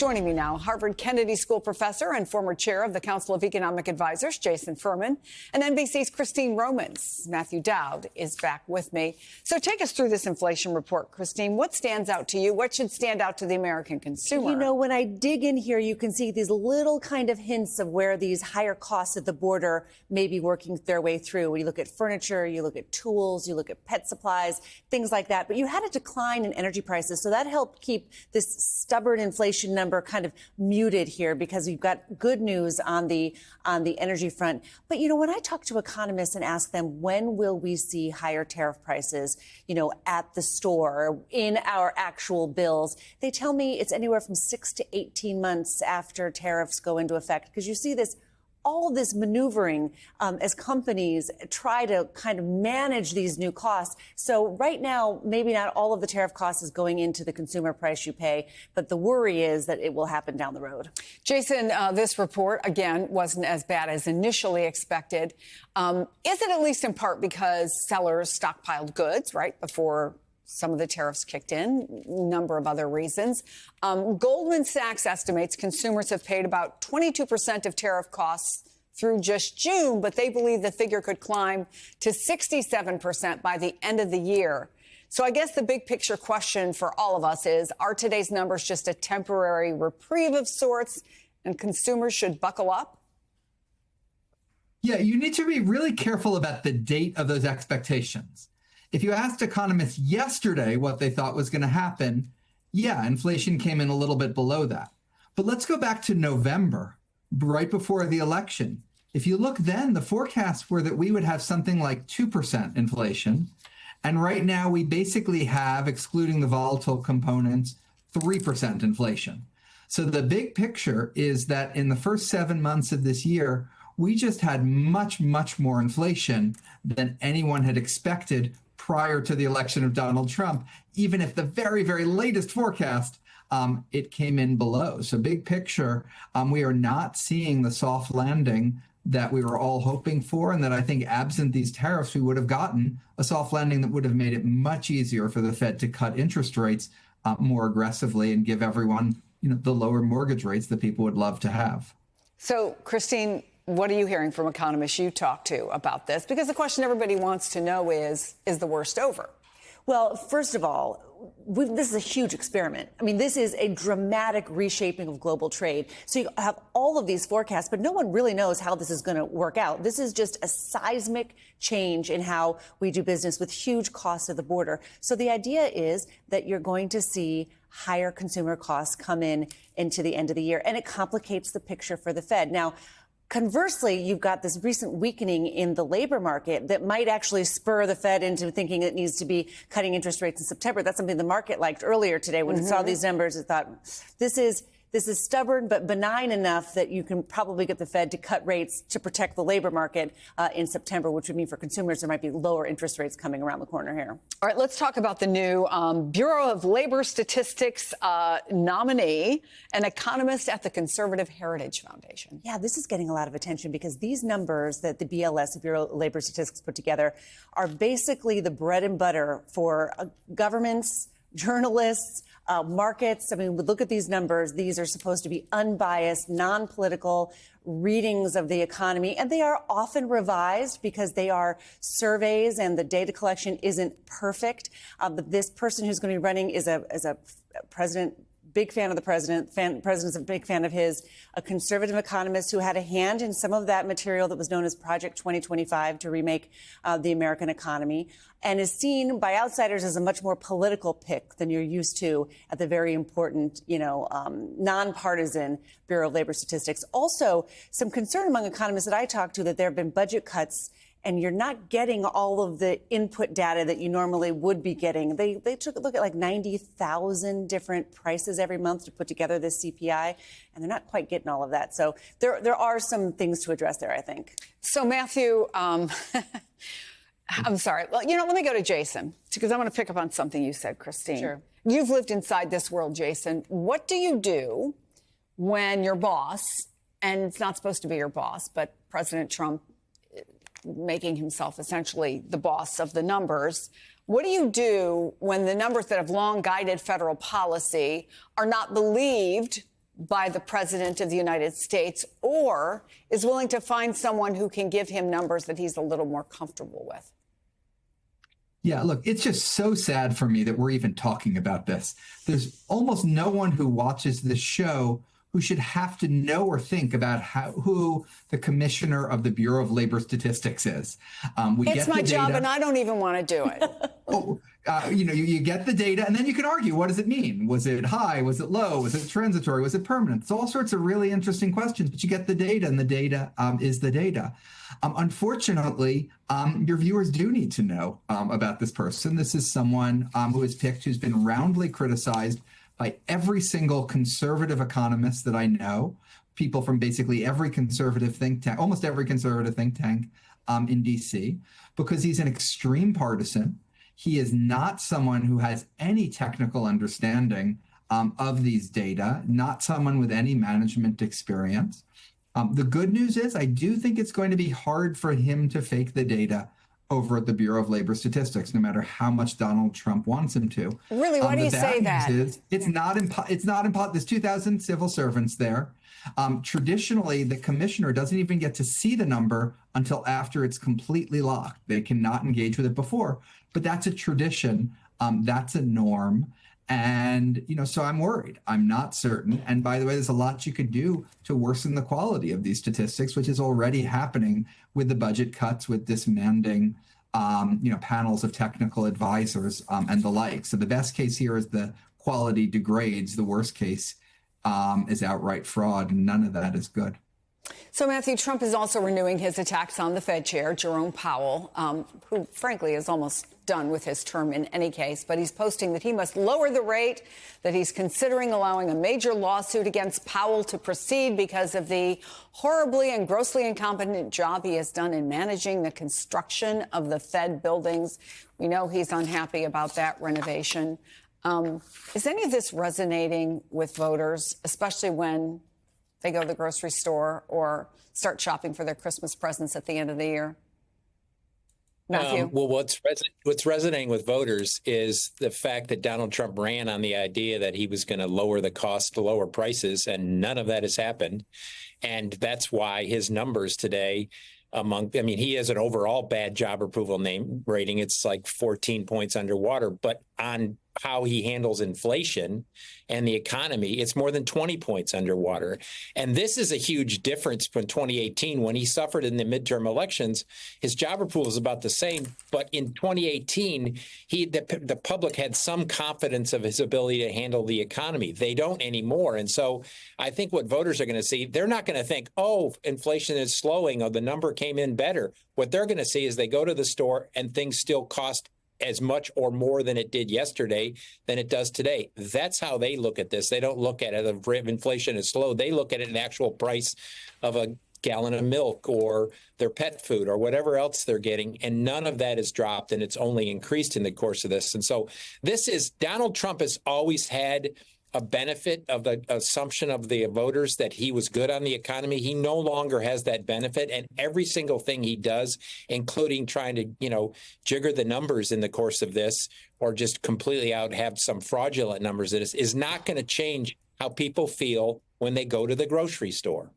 Joining me now, Harvard Kennedy School professor and former chair of the Council of Economic Advisors, Jason Furman, and NBC's Christine Romans. Matthew Dowd is back with me. So take us through this inflation report, Christine. What stands out to you? What should stand out to the American consumer? You know, when I dig in here, you can see these little kind of hints of where these higher costs at the border may be working their way through. When you look at furniture, you look at tools, you look at pet supplies, things like that. But you had a decline in energy prices, so that helped keep this stubborn inflation number kind of muted here because we've got good news on the energy front. But, you know, when I talk to economists and ask them, when will we see higher tariff prices, you know, at the store, in our actual bills, they tell me it's anywhere from 6 to 18 months after tariffs go into effect, because you see all of this maneuvering as companies try to kind of manage these new costs. So right now, maybe not all of the tariff cost is going into the consumer price you pay, but the worry is that it will happen down the road. Jason, this report, again, wasn't as bad as initially expected. Is it at least in part because sellers stockpiled goods, right, before some of the tariffs kicked in, number of other reasons. Goldman Sachs estimates consumers have paid about 22% of tariff costs through just June, but they believe the figure could climb to 67% by the end of the year. So I guess the big picture question for all of us is, are today's numbers just a temporary reprieve of sorts and consumers should buckle up? Yeah, you need to be really careful about the date of those expectations. If you asked economists yesterday what they thought was going to happen, yeah, inflation came in a little bit below that. But let's go back to November, right before the election. If you look then, the forecasts were that we would have something like 2% inflation. And right now we basically have, excluding the volatile components, 3% inflation. So the big picture is that in the first 7 months of this year, we just had much, much more inflation than anyone had expected prior to the election of Donald Trump, even if the very, very latest forecast, it came in below. So big picture, we are not seeing the soft landing that we were all hoping for, and that I think absent these tariffs, we would have gotten a soft landing that would have made it much easier for the Fed to cut interest rates more aggressively and give everyone, you know, the lower mortgage rates that people would love to have. So, Christine, what are you hearing from economists you talk to about this? Because the question everybody wants to know is the worst over? Well, first of all, this is a huge experiment. I mean, this is a dramatic reshaping of global trade. So you have all of these forecasts, but no one really knows how this is going to work out. This is just a seismic change in how we do business with huge costs at the border. So the idea is that you're going to see higher consumer costs come into the end of the year, and it complicates the picture for the Fed. Now, conversely, you've got this recent weakening in the labor market that might actually spur the Fed into thinking it needs to be cutting interest rates in September. That's something the market liked earlier today when it saw these numbers. It thought, this is stubborn but benign enough that you can probably get the Fed to cut rates to protect the labor market in September, which would mean for consumers there might be lower interest rates coming around the corner here. All right, let's talk about the new Bureau of Labor Statistics nominee, an economist at the Conservative Heritage Foundation. Yeah, this is getting a lot of attention because these numbers that the BLS, the Bureau of Labor Statistics, put together are basically the bread and butter for governments, journalists, markets. I mean, look at these numbers. These are supposed to be unbiased, non-political readings of the economy, and they are often revised because they are surveys and the data collection isn't perfect. But this person who's going to be running is a president, big fan of the president's a big fan of his, a conservative economist who had a hand in some of that material that was known as Project 2025 to remake the American economy, and is seen by outsiders as a much more political pick than you're used to at the very important, nonpartisan Bureau of Labor Statistics. Also, some concern among economists that I talked to that there have been budget cuts and you're not getting all of the input data that you normally would be getting. They took a look at like 90,000 different prices every month to put together this CPI, and they're not quite getting all of that. So there are some things to address there, I think. So, Matthew, I'm sorry. Well, let me go to Jason, because I want to pick up on something you said, Christine. Sure. You've lived inside this world, Jason. What do you do when your boss, and it's not supposed to be your boss, but President Trump making himself essentially the boss of the numbers, what do you do when the numbers that have long guided federal policy are not believed by the president of the United States, or is willing to find someone who can give him numbers that he's a little more comfortable with? Yeah, look, it's just so sad for me that we're even talking about this. There's almost no one who watches this show who should have to know or think about who the commissioner of the Bureau of Labor Statistics is. It's my job, and I don't even want to do it. You get the data, and then you can argue, what does it mean? Was it high? Was it low? Was it transitory? Was it permanent? It's all sorts of really interesting questions, but you get the data, and the data is the data. Unfortunately, your viewers do need to know about this person. This is someone who is picked, who's been roundly criticized by every single conservative economist that I know, people from basically every conservative think tank, almost every conservative think tank in DC, because he's an extreme partisan. He is not someone who has any technical understanding of these data, not someone with any management experience. The good news is I do think it's going to be hard for him to fake the data over at the Bureau of Labor Statistics, no matter how much Donald Trump wants him to. Really? Why do you say that? It's not impossible. There's 2,000 civil servants there. Traditionally, the commissioner doesn't even get to see the number until after it's completely locked. They cannot engage with it before, but that's a tradition. That's a norm. And, so I'm worried. I'm not certain. And by the way, there's a lot you could do to worsen the quality of these statistics, which is already happening with the budget cuts, with disbanding, panels of technical advisors and the like. So the best case here is the quality degrades. The worst case is outright fraud, and none of that is good. So, Matthew, Trump is also renewing his attacks on the Fed chair, Jerome Powell, who, frankly, is almost done with his term in any case. But he's posting that he must lower the rate, that he's considering allowing a major lawsuit against Powell to proceed because of the horribly and grossly incompetent job he has done in managing the construction of the Fed buildings. We know he's unhappy about that renovation. Is any of this resonating with voters, especially when they go to the grocery store or start shopping for their Christmas presents at the end of the year? Matthew? Well, what's resonating with voters is the fact that Donald Trump ran on the idea that he was going to lower the cost to lower prices, and none of that has happened. And that's why his numbers today he has an overall bad job approval rating. It's like 14 points underwater, but on how he handles inflation and the economy, it's more than 20 points underwater. And this is a huge difference from 2018 when he suffered in the midterm elections. His job approval is about the same, but in 2018, the public had some confidence of his ability to handle the economy. They don't anymore. And so I think what voters are going to see, they're not going to think, oh, inflation is slowing or the number came in better. What they're going to see is they go to the store and things still cost as much or more than it did yesterday than it does today. That's how they look at this. They don't look at it if inflation is slow. They look at it in the actual price of a gallon of milk or their pet food or whatever else they're getting. And none of that has dropped, and it's only increased in the course of this. And so Donald Trump has always had a benefit of the assumption of the voters that he was good on the economy. He no longer has that benefit. And every single thing he does, including trying to, jigger the numbers in the course of this or just completely have some fraudulent numbers, is not going to change how people feel when they go to the grocery store.